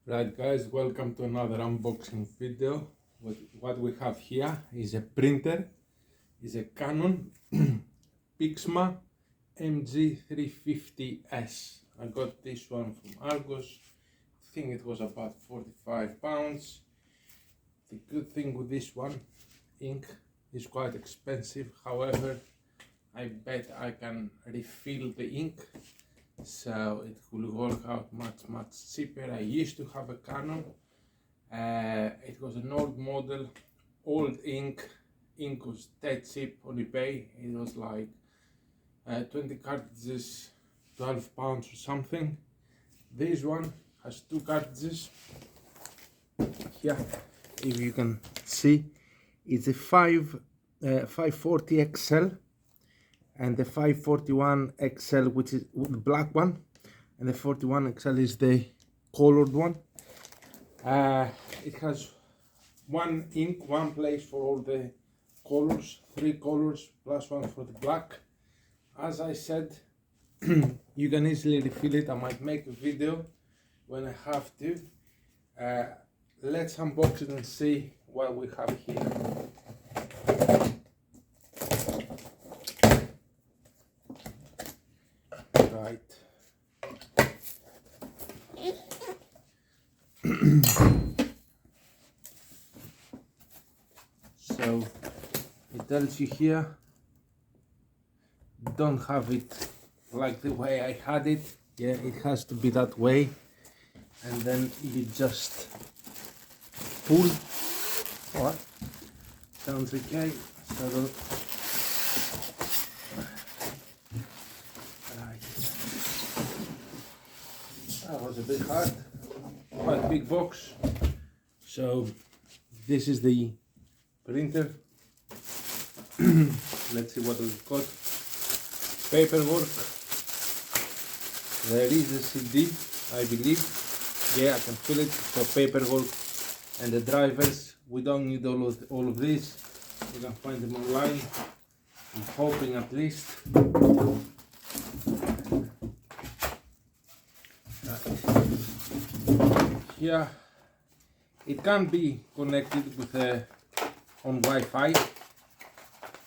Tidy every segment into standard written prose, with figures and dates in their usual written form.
Right guys, welcome to another unboxing video. What we have here is a printer, is a Canon Pixma MG 350S. I got this one from Argos. I think it was about £45. The good thing with this one, ink is quite expensive. However, I bet I can refill the ink, so it will work out much cheaper. I used to have a Canon. It was an old model, old ink. Ink was dead cheap on eBay. It was like 20 cartridges, £12 or something. This one has 2 cartridges. Here, if you can see, it's a 540 XL and the 541 XL, which is the black one, and the 41 XL is the colored one. It has one ink, one place for all the colors, 3 colors plus one for the black. As I said, you can easily refill it. I might make a video when I have to. Let's unbox it and see what we have here. Right. So it tells you here, don't have it like the way I had it. Yeah, it has to be that way, and then you just pull. What? Sounds okay. So that was a bit hard, quite big box. So this is the printer. Let's see what we've got. Paperwork. There is a CD, I believe. Yeah, I can feel it. So paperwork and the drivers. We don't need all of this. You can find them online. I'm hoping at least. Here, it can be connected with on Wi-Fi.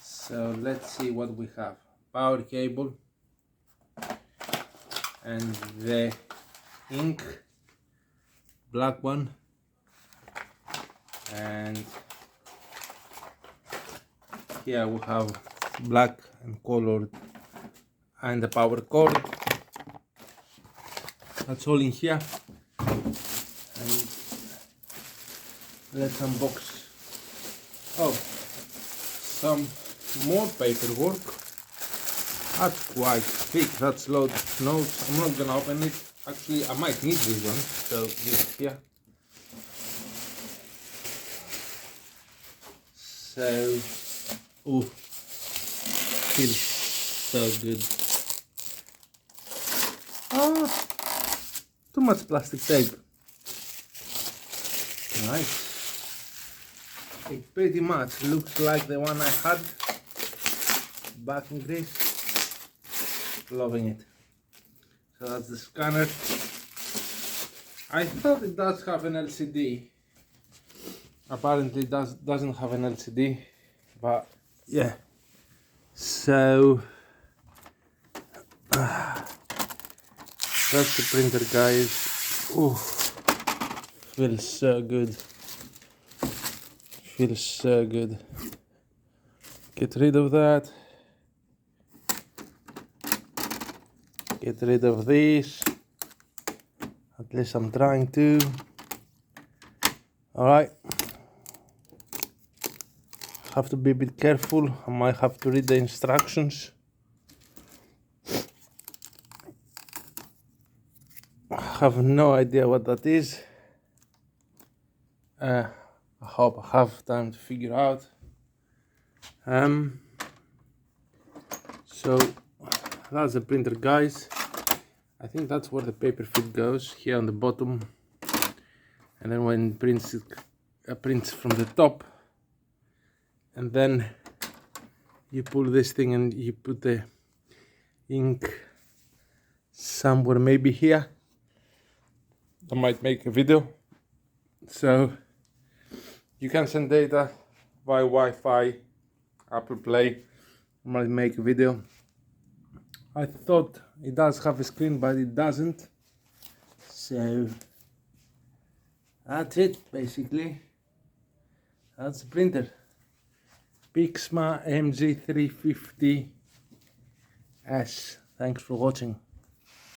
So let's see what we have. Power cable and the ink, black one, and here we have black and colored, and the power cord. That's all in here. And let's unbox. Oh, some more paperwork. That's quite thick. That's loads of notes. I'm not gonna open it. Actually, I might need this one. So this here. So, oh, feels so good. Oh, too much plastic tape. Nice. It pretty much looks like the one I had back in Greece. Loving it. So that's the scanner. I thought it does have an LCD. Apparently it doesn't have an LCD, but yeah. So that's the printer, guys. Ooh, feels so good. Feels so good. Get rid of that. Get rid of this. At least I'm trying to. Alright. Have to be a bit careful. I might have to read the instructions. I have no idea what that is. I hope I have time to figure out. So that's the printer, guys. I think that's where the paper feed goes, here on the bottom, and then when it prints, it prints from the top, and then you pull this thing and you put the ink somewhere, maybe here. I might make a video. So you can send data via Wi-Fi, Apple Play. I might make a video. I thought it does have a screen, but it doesn't. So that's it basically. That's the printer. Pixma MG 350S. Thanks for watching.